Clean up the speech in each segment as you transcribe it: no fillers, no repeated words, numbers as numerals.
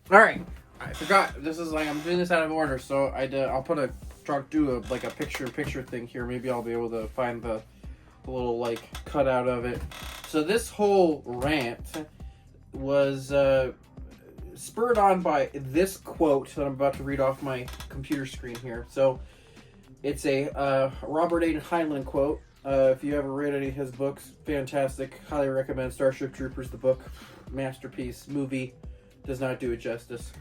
All right, I forgot. This is like I'm doing this out of order, so I'll do a picture thing here. Maybe I'll be able to find the little like cutout of it. So this whole rant was spurred on by this quote that I'm about to read off my computer screen here. So it's a Robert A. Heinlein quote. If you ever read any of his books, fantastic. Highly recommend Starship Troopers, the book. Masterpiece. Movie does not do it justice.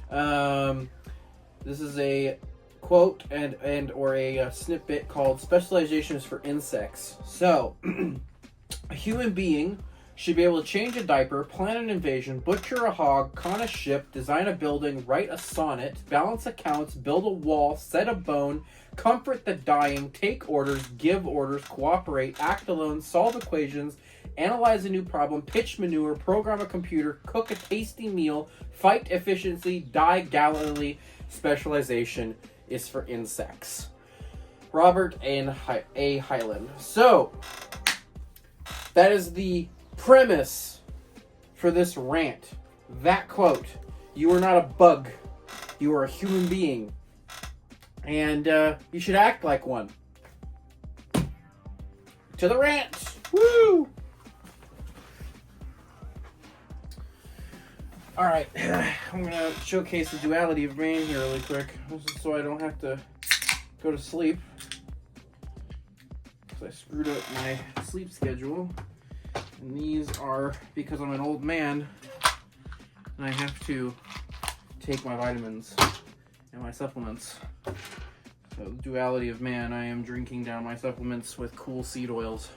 This is a quote and or a snippet called Specialization is for Insects. So, a human being should be able to change a diaper, plan an invasion, butcher a hog, con a ship, design a building, write a sonnet, balance accounts, build a wall, set a bone, comfort the dying, take orders, give orders, cooperate, act alone, solve equations, analyze a new problem, pitch manure, program a computer, cook a tasty meal, fight efficiency, die gallantly. Specialization is for insects. Robert A. Heinlein. So, that is the premise for this rant. That quote. You are not a bug. You are a human being. And you should act like one. To the rant. Woo! Alright. I'm going to showcase the duality of man here really quick. So I don't have to go to sleep. Because I screwed up my sleep schedule. And these are because I'm an old man and I have to take my vitamins and my supplements. So the duality of man, I am drinking down my supplements with cool seed oils.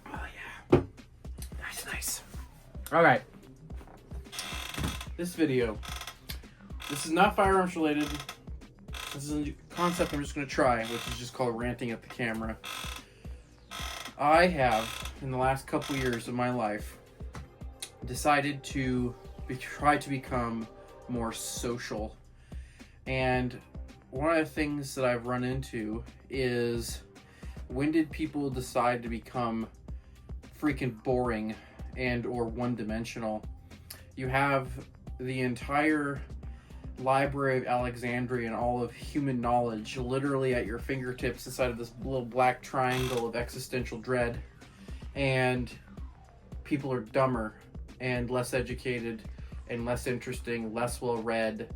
Oh yeah. Nice. Alright. This video. This is not firearms related. This is a concept I'm just going to try, which is just called ranting at the camera. I have, in the last couple years of my life, decided to try to become more social. And one of the things that I've run into is, when did people decide to become freaking boring and or one-dimensional? You have the entire Library of Alexandria and all of human knowledge literally at your fingertips inside of this little black triangle of existential dread, and people are dumber and less educated and less interesting, less well read,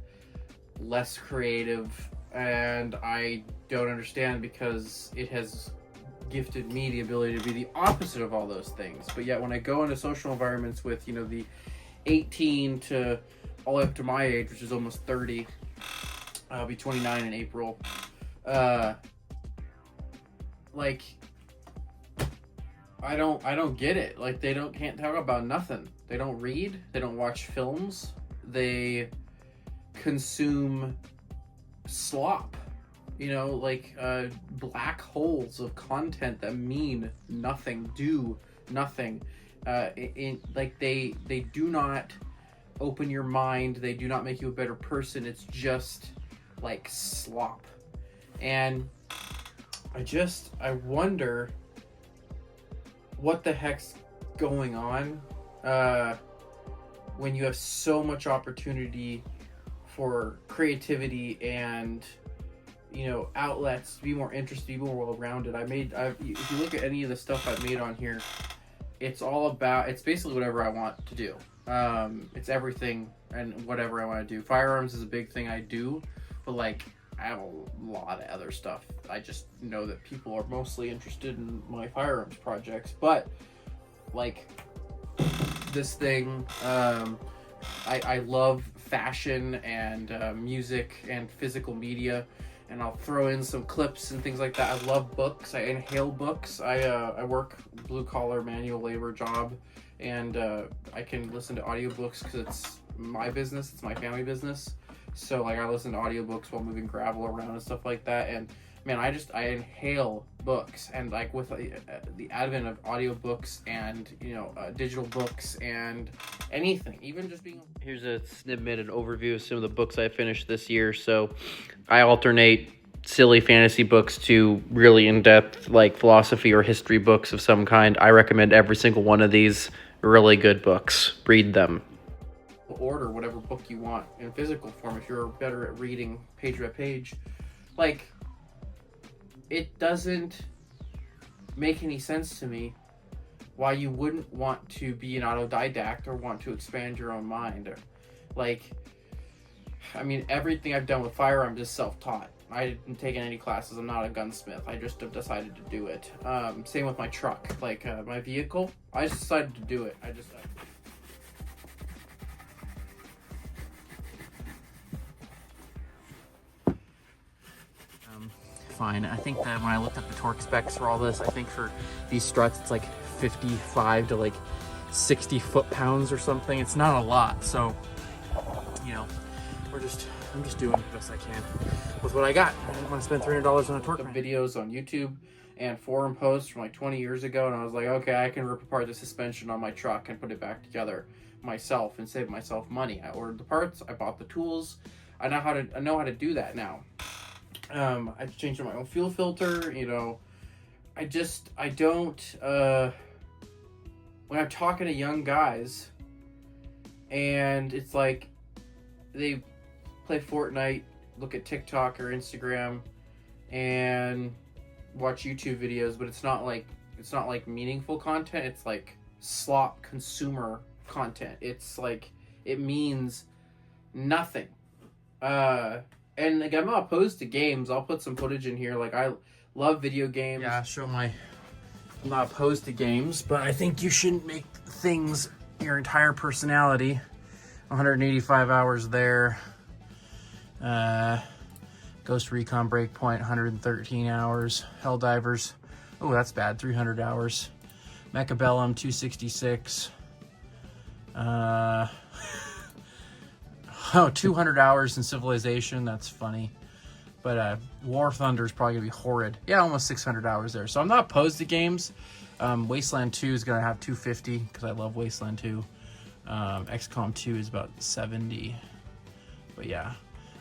less creative, and I don't understand, because it has gifted me the ability to be the opposite of all those things. But yet when I go into social environments with, you know, the 18 to all the way up to my age, which is almost 30. I'll be 29 in April. Like, I don't get it. Like, can't talk about nothing. They don't read. They don't watch films. They consume slop. You know, like black holes of content that mean nothing, do nothing. Like they do not open your mind. They do not make you a better person. It's just like slop. And I wonder what the heck's going on when you have so much opportunity for creativity and, you know, outlets to be more interested, be more well-rounded. If you look at any of the stuff I've made on here, it's basically whatever I want to do. It's everything and whatever I want to do. Firearms is a big thing I do, but like, I have a lot of other stuff. I just know that people are mostly interested in my firearms projects. But like this thing, I love fashion and music and physical media, and I'll throw in some clips and things like that. I love books. I inhale books. I work blue collar manual labor job, and I can listen to audiobooks because it's my business. It's my family business. So like, I listen to audiobooks while moving gravel around and stuff like that. And man, I inhale books, and like with the advent of audiobooks and, you know, digital books and anything, even just being... Here's a snippet, an overview of some of the books I finished this year. So I alternate silly fantasy books to really in-depth like philosophy or history books of some kind. I recommend every single one of these. really good books. Read them. Order whatever book you want in physical form if you're better at reading page by page. Like, it doesn't make any sense to me why you wouldn't want to be an autodidact or want to expand your own mind. Or, like, I mean, everything I've done with firearms is self-taught. I didn't take any classes. I'm not a gunsmith. I just have decided to do it. Same with my truck. Like, my vehicle, I just decided to do it. Fine. I think that when I looked up the torque specs for all this, I think for these struts, it's like 55 to like 60 foot-pounds or something. It's not a lot. So, you know, I'm just doing the best I can with what I got. I didn't want to spend $300 on a torque. Videos on YouTube and forum posts from like 20 years ago, and I was like, okay, I can rip apart the suspension on my truck and put it back together myself and save myself money. I ordered the parts, I bought the tools. I know how to do that now. I changed my own fuel filter, you know. I don't, when I'm talking to young guys and it's like they play Fortnite, look at TikTok or Instagram and watch YouTube videos, but it's not like meaningful content. It's like slop consumer content. It's like, it means nothing. And like, I'm not opposed to games. I'll put some footage in here. Like, I love video games. Yeah, I'm not opposed to games, but I think you shouldn't make things your entire personality. 185 hours there. Ghost Recon Breakpoint, 113 hours. Helldivers, oh, that's bad, 300 hours. Mechabellum, 266. 200 hours in Civilization. That's funny. But War Thunder is probably going to be horrid. Yeah, almost 600 hours there. So I'm not opposed to games. Wasteland 2 is going to have 250 because I love Wasteland 2. XCOM 2 is about 70. But yeah,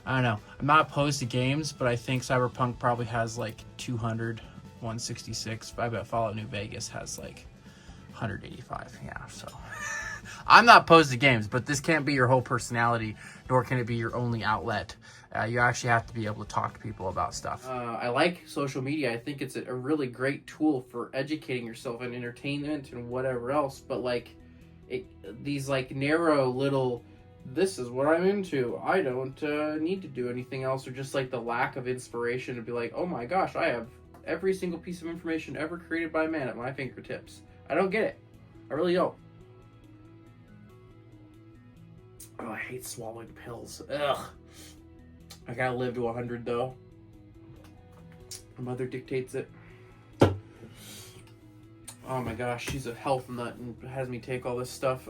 I don't know. I'm not opposed to games, but I think Cyberpunk probably has like 200, 166. I bet Fallout New Vegas has like 185. Yeah, so... I'm not opposed to games, but this can't be your whole personality, nor can it be your only outlet. You actually have to be able to talk to people about stuff. I like social media. I think it's a really great tool for educating yourself and entertainment and whatever else. But like, these like narrow little, this is what I'm into. I don't need to do anything else, or just like the lack of inspiration to be like, oh my gosh, I have every single piece of information ever created by man at my fingertips. I don't get it. I really don't. Oh, I hate swallowing pills. Ugh. I gotta live to 100 though. My mother dictates it. Oh my gosh, she's a health nut and has me take all this stuff.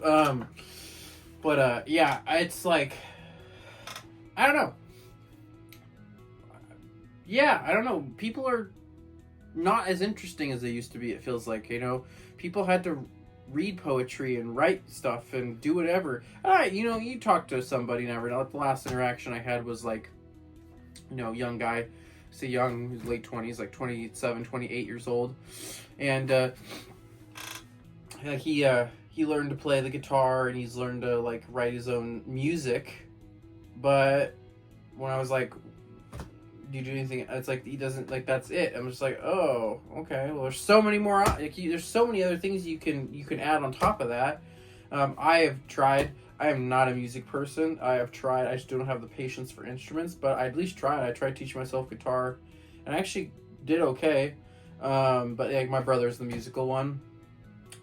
Yeah, it's like, I don't know. Yeah, I don't know. People are not as interesting as they used to be, it feels like, you know. People had to read poetry and write stuff and do whatever. You know, you talk to somebody, never know. The last interaction I had was like, you know, young guy, say young, he's late 20s, like 27, 28 years old. And he learned to play the guitar and he's learned to like write his own music. But when I was like, do you do anything? It's like, he doesn't, like, that's it. I'm just like, oh, okay. Well, there's so many more, like, there's so many other things you can add on top of that. I have tried. I am not a music person. I have tried. I just don't have the patience for instruments, but I at least tried. I tried teaching myself guitar, and I actually did okay. But like, my brother's the musical one.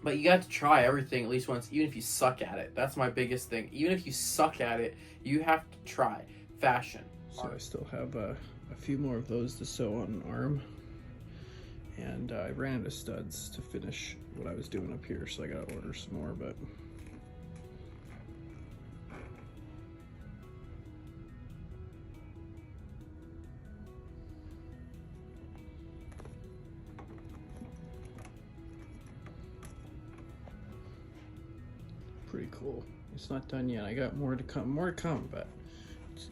But you got to try everything at least once, even if you suck at it. That's my biggest thing. Even if you suck at it, you have to try. Fashion. So I still have a few more of those to sew on an arm, and I ran out of studs to finish what I was doing up here, so I gotta order some more. But pretty cool. It's not done yet. I got more to come, but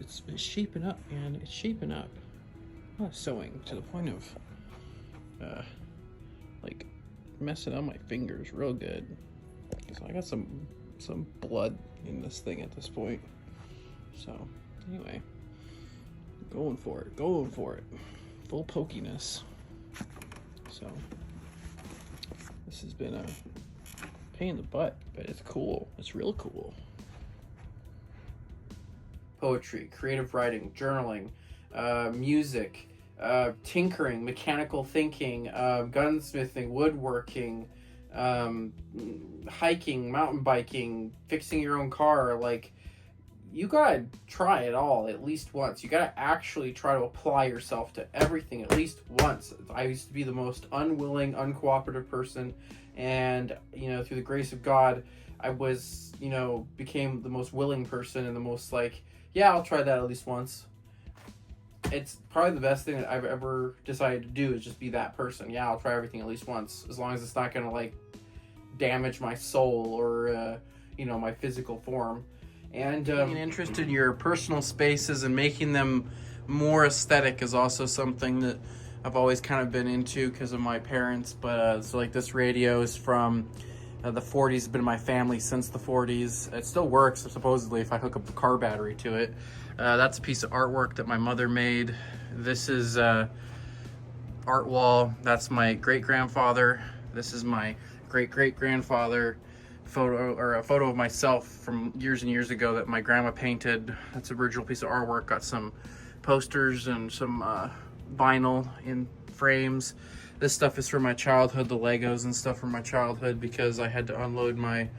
it's shaping up, man. It's shaping up. A lot of sewing to the point of like messing up my fingers real good. So I got some blood in this thing at this point. So anyway, going for it. Full pokiness. So this has been a pain in the butt, but it's cool. It's real cool. Poetry, creative writing, journaling, music, tinkering, mechanical thinking, gunsmithing, woodworking, hiking, mountain biking, fixing your own car. Like, you gotta try it all at least once. You gotta actually try to apply yourself to everything at least once. I used to be the most unwilling, uncooperative person, and through the grace of God, I was became the most willing person and the most like, yeah, I'll try that at least once. It's probably the best thing that I've ever decided to do, is just be that person. Yeah, I'll try everything at least once, as long as it's not gonna like damage my soul or my physical form. And an interest in your personal spaces and making them more aesthetic is also something that I've always kind of been into because of my parents. But so like this radio is from the 40s. It's been in my family since the 40s. It still works supposedly if I hook up the car battery to it. That's a piece of artwork that my mother made. This is art wall. That's my great-grandfather. This is my great-great-grandfather. A photo of myself from years and years ago that my grandma painted. That's an original piece of artwork. Got some posters and some vinyl in frames. This stuff is from my childhood, the Legos and stuff from my childhood, because I had to unload my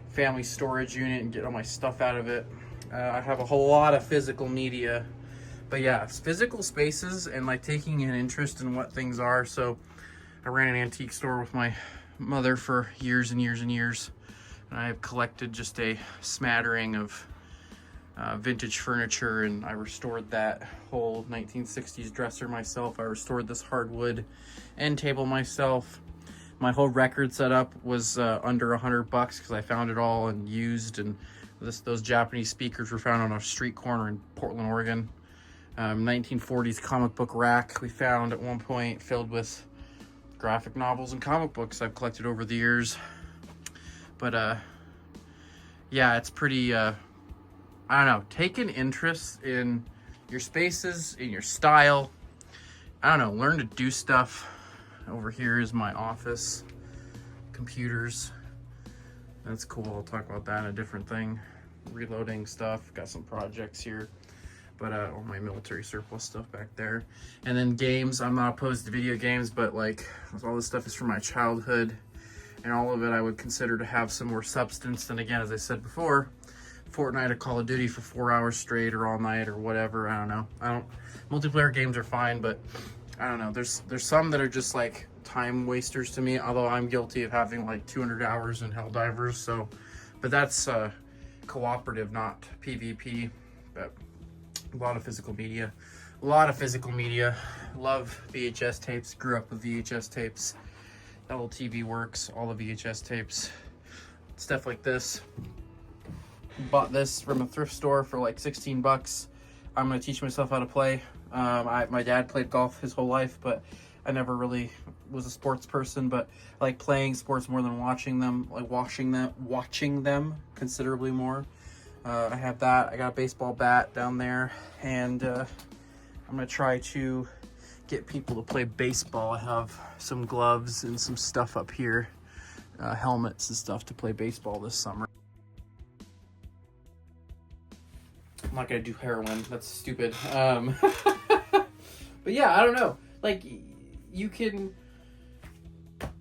family storage unit and get all my stuff out of it. I have a whole lot of physical media, but yeah, it's physical spaces and like taking an interest in what things are. So I ran an antique store with my mother for years and years and years. And I've collected just a smattering of vintage furniture, and I restored that whole 1960s dresser myself. I restored this hardwood end table myself. My whole record setup was under $100 because I found it all and used, and those Japanese speakers were found on a street corner in Portland, Oregon. 1940s comic book rack we found at one point, filled with graphic novels and comic books I've collected over the years. But yeah, it's pretty I don't know, take an interest in your spaces, in your style. I don't know, learn to do stuff. Over here is my office, computers. That's cool. I'll talk about that in a different thing. Reloading stuff, got some projects here. But all my military surplus stuff back there. And then games, I'm not opposed to video games, but like all this stuff is from my childhood, and all of it I would consider to have some more substance. And again, as I said before, Fortnite or Call of Duty for 4 hours straight or all night or whatever, I don't know. Multiplayer games are fine, but I don't know. There's some that are just like time wasters to me, although I'm guilty of having like 200 hours in Helldivers, so, but that's cooperative, not PvP. But a lot of physical media. Love VHS tapes. Grew up with VHS tapes. That little TV works. All the VHS tapes. Stuff like this. Bought this from a thrift store for like $16. I'm gonna teach myself how to play. My dad played golf his whole life, but I never really was a sports person. But I like playing sports more than watching them. Like watching them considerably more. I have that. I got a baseball bat down there, and I'm gonna try to get people to play baseball. I have some gloves and some stuff up here, helmets and stuff to play baseball this summer. I'm not gonna do heroin. That's stupid. But yeah, I don't know. Like, you can,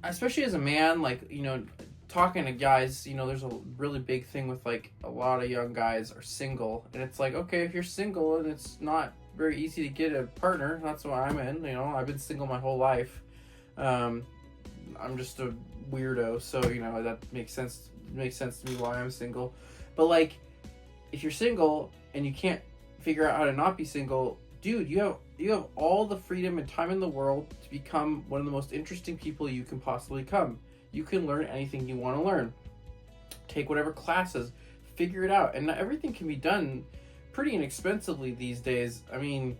especially as a man, like, talking to guys, there's a really big thing with like a lot of young guys are single, and it's like, okay, if you're single and it's not very easy to get a partner, that's what I'm in. I've been single my whole life. I'm just a weirdo, so that makes sense. It makes sense to me why I'm single. But like, if you're single and you can't figure out how to not be single, dude, you have all the freedom and time in the world to become one of the most interesting people you can possibly come. You can learn anything you want to learn. Take whatever classes, figure it out. And everything can be done pretty inexpensively these days. I mean,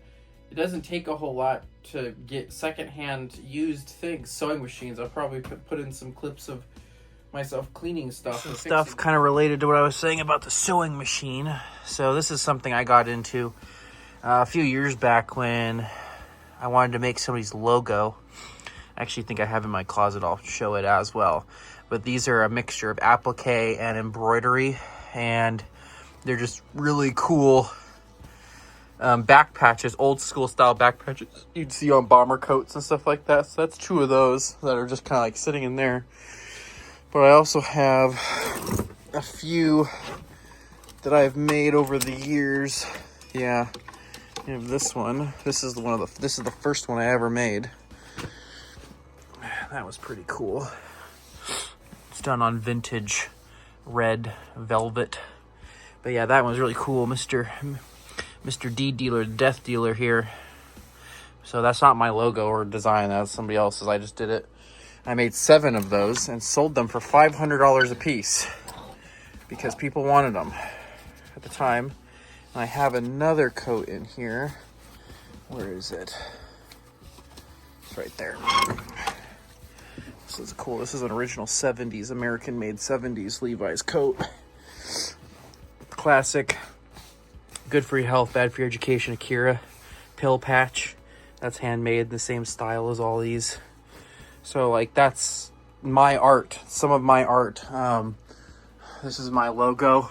it doesn't take a whole lot to get secondhand used things. Sewing machines. I'll probably put in some clips of myself cleaning stuff. Some and stuff fixing kind of related to what I was saying about the sewing machine. So this is something I got into a few years back when I wanted to make somebody's logo. I actually think I have it in my closet. I'll show it as well. But these are a mixture of applique and embroidery, and they're just really cool back patches, old school style back patches you'd see on bomber coats and stuff like that. So that's 2 of those that are just kind of like sitting in there. But I also have a few that I've made over the years. Yeah, you have this one. This is the first one I ever made. That was pretty cool. It's done on vintage red velvet. But yeah, that one's really cool. Mr. D Dealer, Death Dealer here. So that's not my logo or design. That's somebody else's. I just did it. I made 7 of those and sold them for $500 a piece because people wanted them at the time. And I have another coat in here. Where is it? It's right there. This is cool. This is an original 70s, American-made 70s Levi's coat. Classic. Good for your health, bad for your education. Akira pill patch. That's handmade, the same style as all these. So, like, that's my art. Some of my art. This is my logo.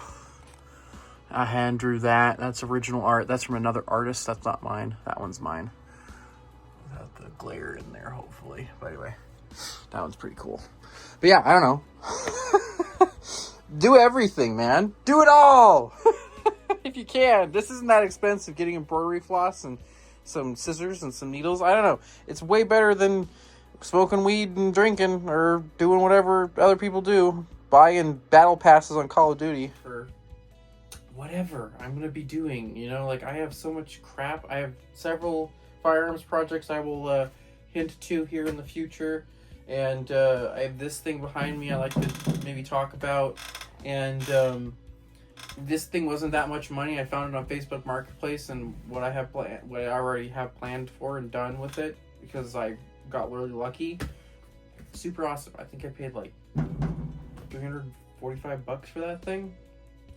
I hand drew that. That's original art. That's from another artist. That's not mine. That one's mine. Without the glare in there, hopefully. But anyway, that one's pretty cool. But yeah, I don't know. Do everything, man. Do it all! If you can. This isn't that expensive. Getting embroidery floss and some scissors and some needles. I don't know. It's way better than smoking weed and drinking or doing whatever other people do. Buying battle passes on Call of Duty. for whatever I'm gonna be doing. You know, like I have so much crap. I have several firearms projects I will hint to here in the future, and I have this thing behind me I like to maybe talk about, and this thing wasn't that much money. I found it on Facebook Marketplace, and what I already have planned for and done with it because I got really lucky. Super awesome. I think I paid like $345 for that thing.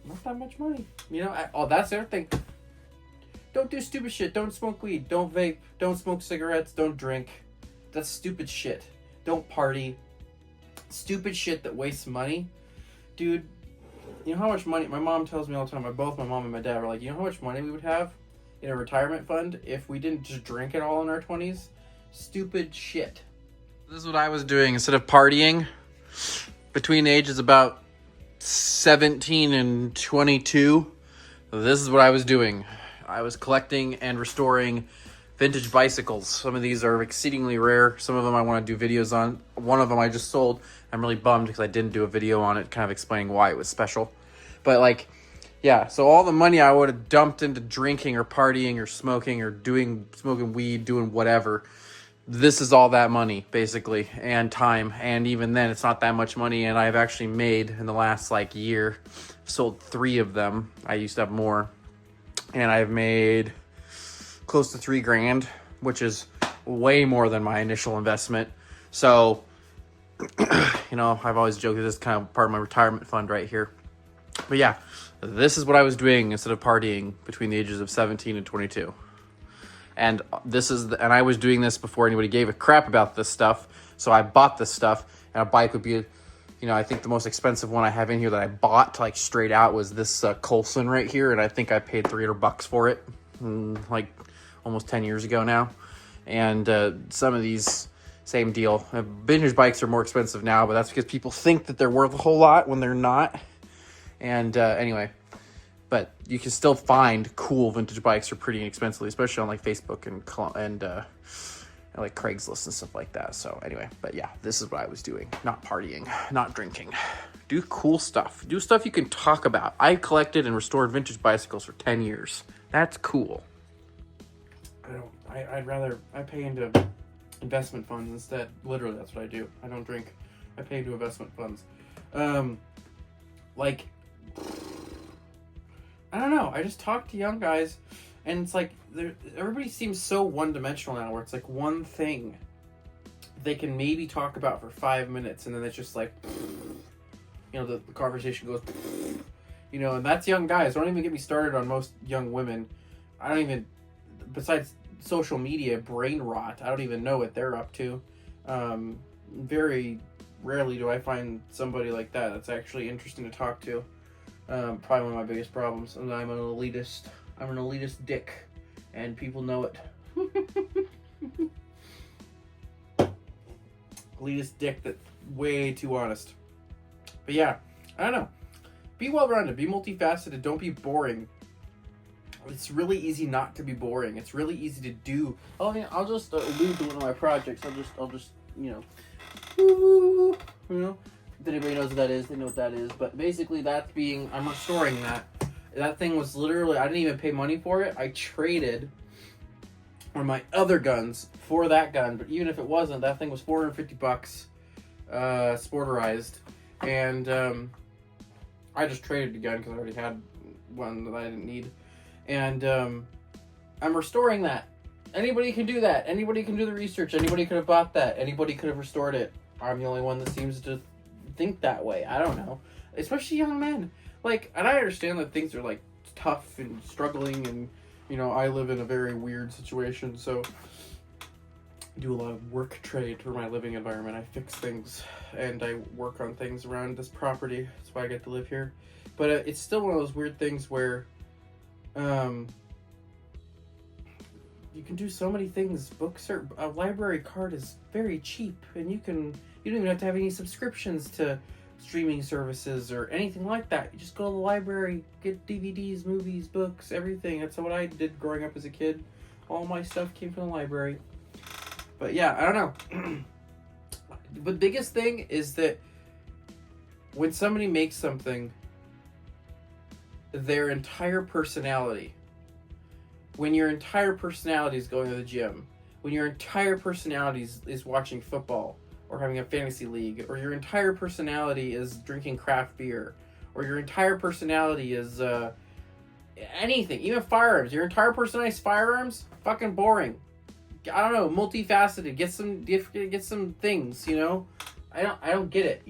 Not that much money, you know. That's the other thing. Don't do stupid shit. Don't smoke weed. Don't vape. Don't smoke cigarettes. Don't drink. That's stupid shit. Don't party. Stupid shit that wastes money, dude. You know how much money my mom tells me all the time. Both my mom and my dad are like, you know how much money we would have in a retirement fund if we didn't just drink it all in our 20s? Stupid shit. This is what I was doing instead of partying between the ages about 17 and 22. This is what I was doing. I was collecting and restoring vintage bicycles. Some of these are exceedingly rare. Some of them I want to do videos on. One of them I just sold. I'm really bummed because I didn't do a video on it kind of explaining why it was special. But like, yeah, so all the money I would have dumped into drinking or partying or smoking or smoking weed, doing whatever, this is all that money basically, and time. And even then it's not that much money, and I've actually made in the last like year, sold 3 of them. I used to have more, and I've made close to $3,000, which is way more than my initial investment. So you know, I've always joked that this is kind of part of my retirement fund right here. But yeah, this is what I was doing instead of partying between the ages of 17 and 22. And I was doing this before anybody gave a crap about this stuff. So I bought this stuff, and a bike would be, you know, I think the most expensive one I have in here that I bought like straight out was this Coulson right here. And I think I paid $300 for it, like almost 10 years ago now. And some of these, same deal. Vintage bikes are more expensive now, but that's because people think that they're worth a whole lot when they're not. And anyway, but you can still find cool vintage bikes for pretty inexpensively, especially on like Facebook and like Craigslist and stuff like that. So anyway, but yeah, this is what I was doing. Not partying, not drinking. Do cool stuff. Do stuff you can talk about. I collected and restored vintage bicycles for 10 years. That's cool. I pay into investment funds instead. Literally, that's what I do. I don't drink. I pay into investment funds. Like, I don't know. I just talk to young guys, and it's like everybody seems so one-dimensional now, where it's like one thing they can maybe talk about for 5 minutes, and then it's just like, the conversation goes, and that's young guys. Don't even get me started on most young women. I don't even, besides social media, brain rot, I don't even know what they're up to. Very rarely do I find somebody like that that's actually interesting to talk to. Probably one of my biggest problems. And I'm an elitist. I'm an elitist dick, and people know it. Elitist dick that's way too honest. But yeah, I don't know. Be well-rounded. Be multifaceted. Don't be boring. It's really easy not to be boring. It's really easy to do. Oh, I mean, I'll just allude to one of my projects. I'll just if anybody knows what that is, they know what that is. But basically, I'm restoring that. That thing was literally, I didn't even pay money for it. I traded one of my other guns for that gun. But even if it wasn't, that thing was $450, sporterized. And I just traded the gun because I already had one that I didn't need. And I'm restoring that. Anybody can do that. Anybody can do the research. Anybody could have bought that. Anybody could have restored it. I'm the only one that seems to think that way. I don't know. Especially young men. And I understand that things are, tough and struggling, and, I live in a very weird situation, so I do a lot of work trade for my living environment. I fix things, and I work on things around this property. That's why I get to live here. But it's still one of those weird things where you can do so many things. A library card is very cheap, and you don't even have to have any subscriptions to streaming services or anything like that. You just go to the library, get DVDs, movies, books, everything. That's what I did growing up as a kid. All my stuff came from the library. But yeah, I don't know. The biggest thing is that when somebody makes something, their entire personality, when your entire personality is going to the gym, when your entire personality is watching football or having a fantasy league, or your entire personality is drinking craft beer, or your entire personality is anything, even firearms, your entire personality is firearms, fucking boring. I don't know, multifaceted, get some things, I don't get it,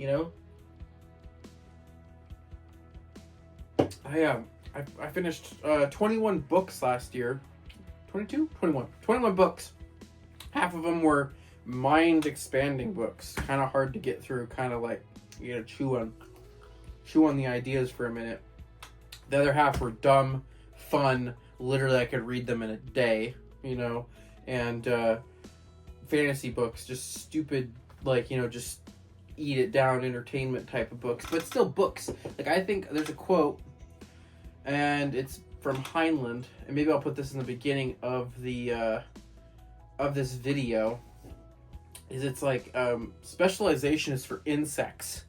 I finished 21 books last year. 22? 21. 21 books. Half of them were mind-expanding books. Kind of hard to get through. Kind of you gotta chew on the ideas for a minute. The other half were dumb, fun. Literally, I could read them in a day, And fantasy books, just stupid, just eat it down entertainment type of books. But still books. I think there's a quote, and it's from Heinlein, and maybe I'll put this in the beginning of the of this video. It's specialization is for insects.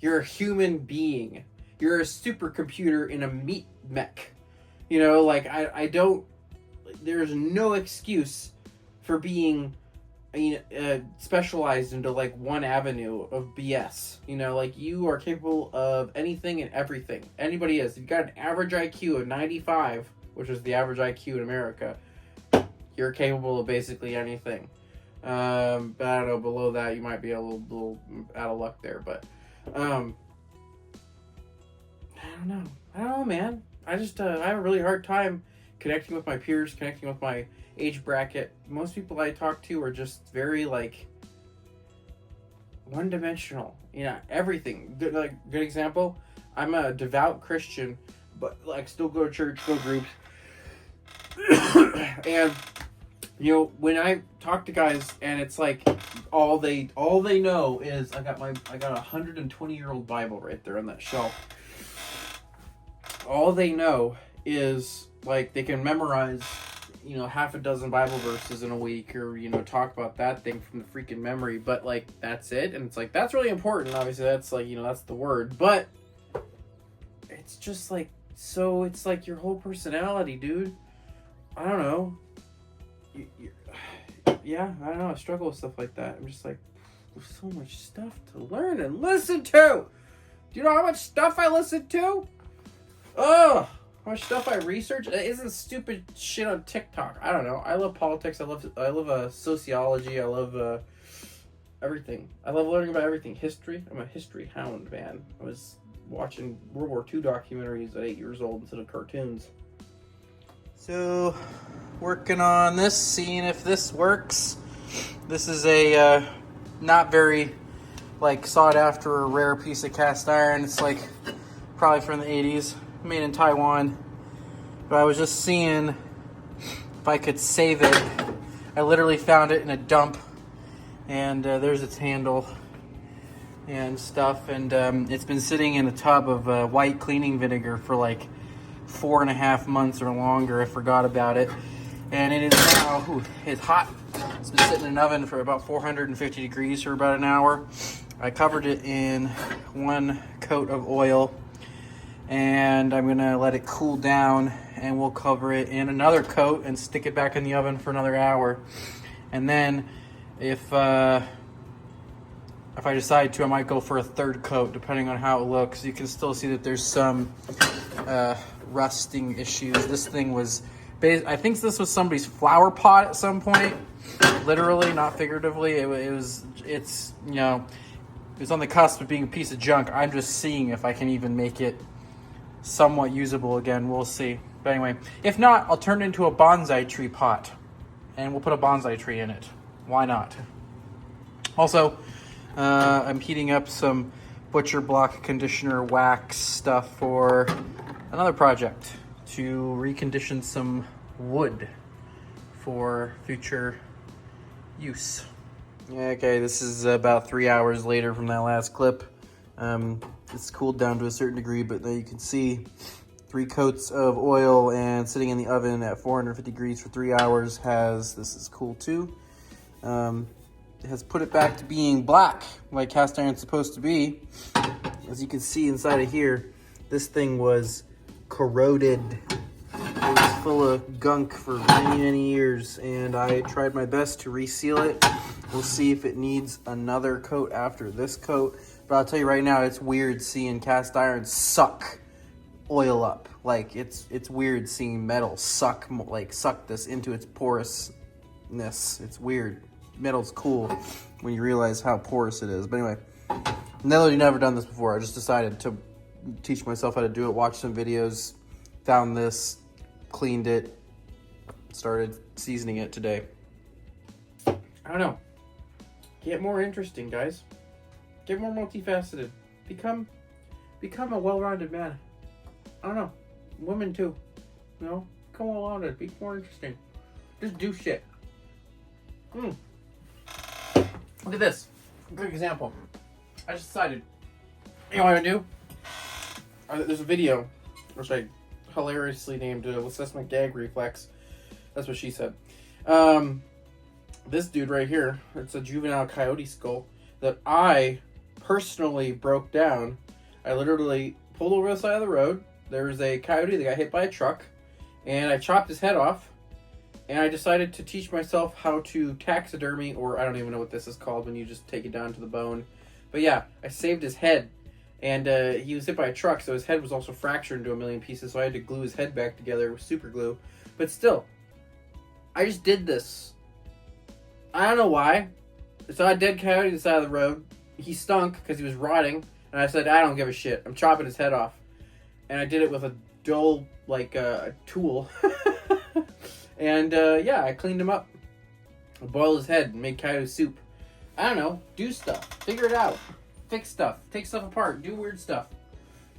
You're a human being. You're a supercomputer in a meat mech. I don't. There's no excuse for being specialized into one avenue of BS. You are capable of anything and everything. Anybody is. If you've got an average IQ of 95, which is the average IQ in America, you're capable of basically anything. But I don't know, below that you might be a little out of luck there, but I don't know, man. I just I have a really hard time connecting with my peers, connecting with my age bracket. Most people I talk to are just very one-dimensional. Everything. Good example. I'm a devout Christian, but still go to church, go groups, and when I talk to guys, and it's all they know is I got a 120-year-old Bible right there on that shelf. All they know is they can memorize half a dozen Bible verses in a week, or talk about that thing from the freaking memory, but that's it. And it's that's really important, obviously. That's that's the word, but it's just so it's your whole personality, dude. I don't know. Yeah, I don't know. I struggle with stuff like that. I'm just there's so much stuff to learn and listen to. Do you know how much stuff I listen to? Ugh. How much stuff I research? It isn't stupid shit on TikTok. I don't know. I love politics. I love sociology. I love everything. I love learning about everything. History. I'm a history hound, man. I was watching World War II documentaries at 8 years old instead of cartoons. So, working on this, seeing if this works. This is a not very sought after or rare piece of cast iron. It's probably from the 80s, made in Taiwan. But I was just seeing if I could save it. I literally found it in a dump, and there's its handle and stuff. And it's been sitting in a tub of white cleaning vinegar for 4.5 months or longer. I forgot about it. And it is now, it's hot. It's been sitting in an oven for about 450 degrees for about an hour. I covered it in 1 coat of oil, and I'm gonna let it cool down, and we'll cover it in another coat and stick it back in the oven for another hour. And then if I decide to, I might go for a 3rd coat, depending on how it looks. You can still see that there's some rusting issues. This thing was, I think this was somebody's flower pot at some point. Literally, not figuratively. It's on the cusp of being a piece of junk. I'm just seeing if I can even make it somewhat usable again. We'll see. But anyway, if not, I'll turn it into a bonsai tree pot, and we'll put a bonsai tree in it. Why not? Also, I'm heating up some butcher block conditioner wax stuff for another project to recondition some wood for future use. Okay, this is about 3 hours later from that last clip. It's cooled down to a certain degree, but now you can see 3 coats of oil and sitting in the oven at 450 degrees for 3 hours this is cool too. It has put it back to being black, like cast iron's supposed to be. As you can see inside of here, this thing was corroded. It was full of gunk for many, many years, and I tried my best to reseal it. We'll see if it needs another coat after this coat. But I'll tell you right now, it's weird seeing cast iron suck oil up. It's weird seeing metal suck this into its porousness. It's weird. Metal's cool when you realize how porous it is. But anyway, now that you've never done this before, I just decided to teach myself how to do it. Watch some videos, found this, cleaned it, started seasoning it today. I don't know. Get more interesting, guys. Get more multifaceted. Become a well-rounded man. I don't know. Women too. Become well-rounded. Be more interesting. Just do shit. Look at this. Good example. I just decided. You know what I do? There's a video which I hilariously named Assessment Gag Reflex. That's what she said. This dude right here, it's a juvenile coyote skull that I personally broke down. I literally pulled over the side of the road. There was a coyote that got hit by a truck, and I chopped his head off. And I decided to teach myself how to taxidermy, or I don't even know what this is called when you just take it down to the bone. But yeah, I saved his head. And he was hit by a truck, so his head was also fractured into a million pieces, so I had to glue his head back together with super glue. But still, I just did this. I don't know why. I saw a dead coyote on the side of the road. He stunk because he was rotting. And I said, I don't give a shit. I'm chopping his head off. And I did it with a dull, tool. And, I cleaned him up. I boiled his head and made coyote soup. I don't know. Do stuff. Figure it out. Fix stuff. Take stuff apart. Do weird stuff.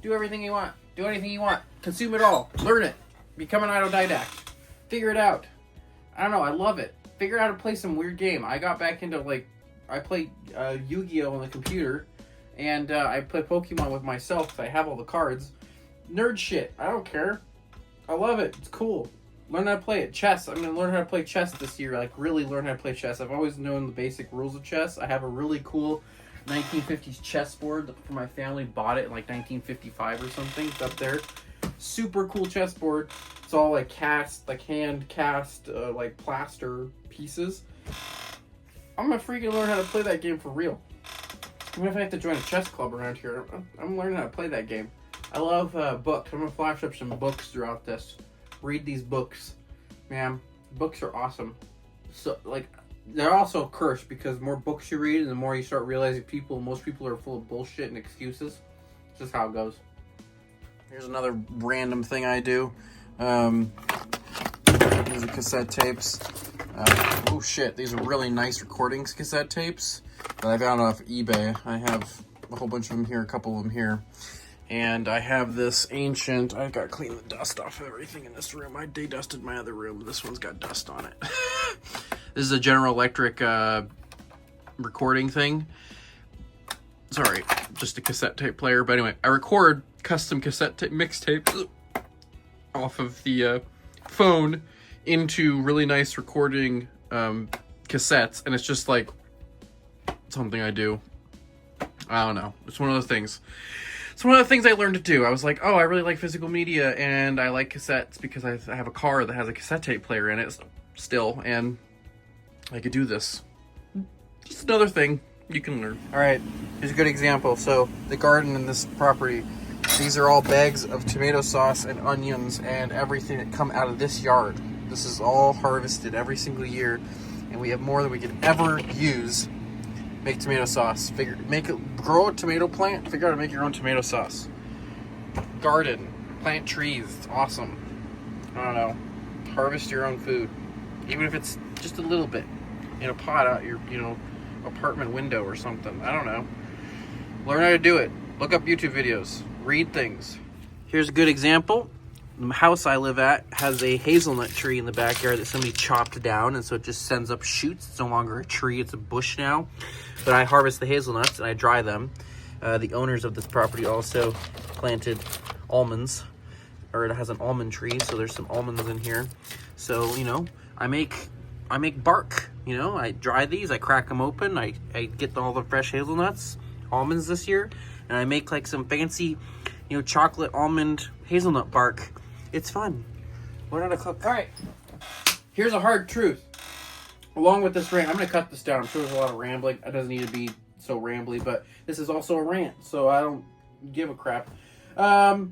Do everything you want. Do anything you want. Consume it all. Learn it. Become an autodidact. Figure it out. I don't know. I love it. Figure out how to play some weird game. I got back into, I played Yu-Gi-Oh! On the computer. And I play Pokemon with myself because I have all the cards. Nerd shit. I don't care. I love it. It's cool. Learn how to play it. Chess. I'm going to learn how to play chess this year. Really learn how to play chess. I've always known the basic rules of chess. I have a really cool 1950s chessboard from my family. Bought it in 1955 or something. It's up there. Super cool chessboard. It's all hand cast, plaster pieces. I'm going to freaking learn how to play that game for real. Even if I have to join a chess club around here, I'm learning how to play that game. I love books. I'm going to flash up some books throughout this. Read these books. Man, books are awesome. So, they're also cursed because the more books you read and the more you start realizing most people are full of bullshit and excuses. It's just how it goes. Here's another random thing I do. These are cassette tapes. Oh shit, these are really nice recordings cassette tapes that I found off eBay. I have a whole bunch of them here, a couple of them here. And I have this ancient, I gotta clean the dust off of everything in this room. I de-dusted my other room. This one's got dust on it. This is a General Electric recording thing. Sorry, just a cassette tape player. But anyway, I record custom cassette tape mixtapes off of the phone into really nice recording cassettes. And it's just like something I do. I don't know. It's one of those things. It's one of the things I learned to do. I was like, oh, I really like physical media and I like cassettes because I have a car that has a cassette tape player in it still, and I could do this. Just another thing you can learn. All right, here's a good example. So the garden in this property, these are all bags of tomato sauce and onions and everything that come out of this yard. This is all harvested every single year, and we have more than we could ever use. Make tomato sauce. Grow a tomato plant. Figure out how to make your own tomato sauce. Garden. Plant trees. It's awesome. I don't know. Harvest your own food, even if it's just a little bit in a pot out your apartment window or something. I don't know. Learn how to do it. Look up YouTube videos. Read things. Here's a good example. The house I live at has a hazelnut tree in the backyard that somebody chopped down, and so it just sends up shoots. It's no longer a tree, it's a bush now. But I harvest the hazelnuts and I dry them. The owners of this property also planted almonds, or it has an almond tree, so there's some almonds in here. So, I make bark. I dry these, I crack them open, I get all the fresh hazelnuts, almonds this year, and I make like some fancy, chocolate almond hazelnut bark. It's fun. Learn how to cook. All right. Here's a hard truth. Along with this rant, I'm going to cut this down. I'm sure there's a lot of rambling. It doesn't need to be so rambly, but this is also a rant, so I don't give a crap. I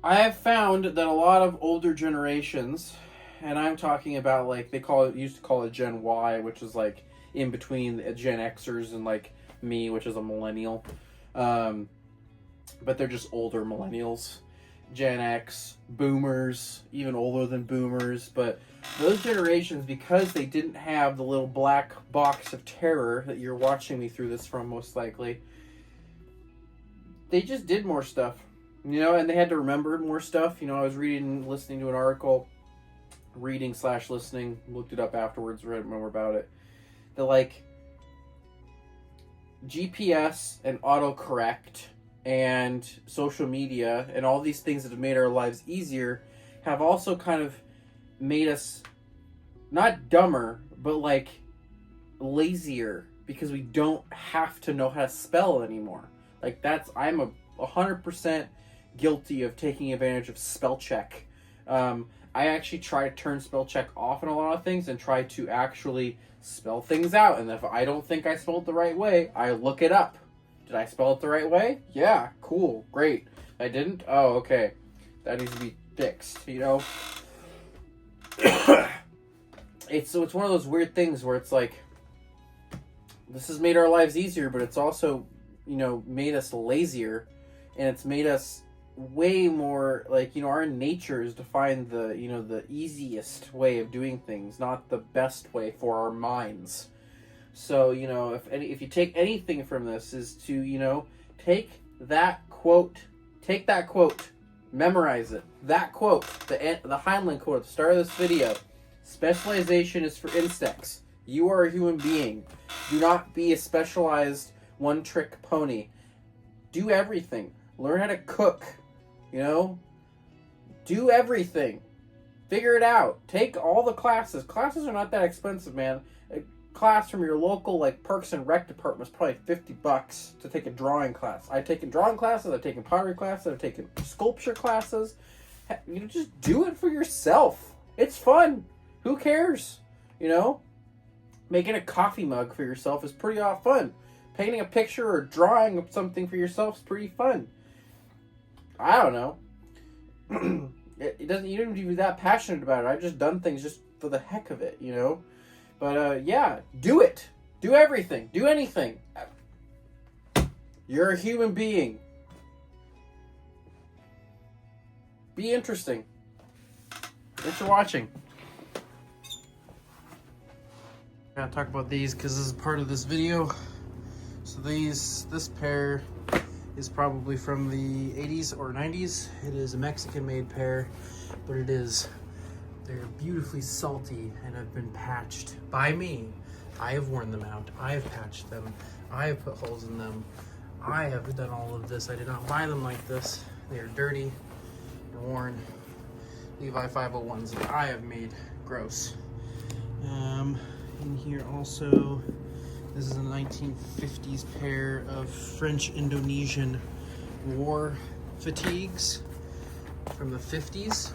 have found that a lot of older generations, and I'm talking about like used to call it Gen Y, which is like in between Gen Xers and like me, which is a millennial. But they're just older millennials. Gen X, boomers, even older than boomers. But those generations, because they didn't have the little black box of terror that you're watching me through this from most likely, they just did more stuff. And they had to remember more stuff. I was listening to an article, reading/listening, looked it up afterwards, read more about it. That like GPS and autocorrect and social media and all these things that have made our lives easier have also kind of made us not dumber, but like lazier, because we don't have to know how to spell anymore. Like I'm 100% guilty of taking advantage of spell check. I actually try to turn spell check off in a lot of things and try to actually spell things out. And if I don't think I spelled it the right way, I look it up. Did I spell it the right way? Yeah, cool, great. I didn't? Oh, okay. That needs to be fixed, It's one of those weird things where it's like, this has made our lives easier, but it's also, made us lazier, and it's made us way more like, our nature is to find the, the easiest way of doing things, not the best way for our minds. So, if you take anything from this, is to, take that quote, memorize it. That quote, the Heinlein quote at the start of this video: specialization is for insects. You are a human being. Do not be a specialized one-trick pony. Do everything. Learn how to cook. Do everything. Figure it out. Take all the classes. Classes are not that expensive, man. Class from your local Parks and Rec department is probably $50 to take a drawing class. I've taken drawing classes, I've taken pottery classes, I've taken sculpture classes. Just do it for yourself. It's fun. Who cares? Making a coffee mug for yourself is pretty fun. Painting a picture or drawing something for yourself is pretty fun. I don't know. You don't even be that passionate about it. I've just done things just for the heck of it, you know. But yeah, do it. Do everything. Do anything. You're a human being. Be interesting. Thanks for watching. I gotta talk about these because this is part of this video. So this pair is probably from the 80s or 90s. It is a Mexican-made pair, but they're beautifully salty and have been patched by me. I have worn them out. I have patched them. I have put holes in them. I have done all of this. I did not buy them like this. They are dirty and worn Levi 501s that I have made gross. In here also, this is a 1950s pair of French-Indonesian war fatigues from the 50s.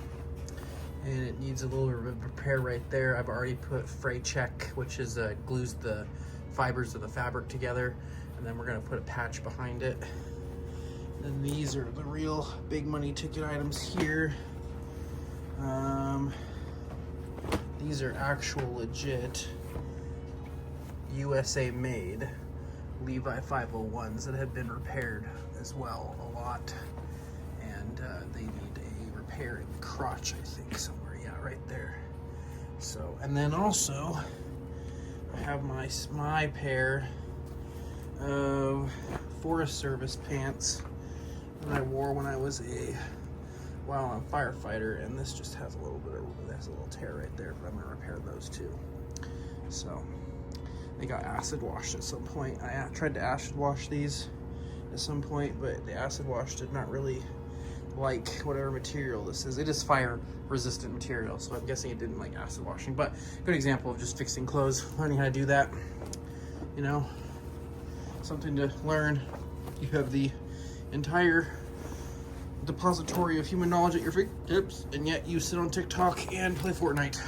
And it needs a little repair right there. I've already put fray check, which is glues the fibers of the fabric together, and then we're gonna put a patch behind it. And these are the real big money ticket items here. These are actual legit USA made Levi 501s that have been repaired as well a lot, and they need a repair in the crotch, I think, somewhere. Yeah, right there. So, and then also I have my pair of Forest Service pants that I wore when I was a wildland firefighter, and this just has a little tear right there, but I'm gonna repair those too. So they got acid washed at some point. I tried to acid wash these at some point, but the acid wash did not really like whatever material this is. It is fire resistant material, so I'm guessing it didn't like acid washing. But good example of just fixing clothes, learning how to do that. You know, something to learn. You have the entire depository of human knowledge at your fingertips, and yet you sit on TikTok and play Fortnite.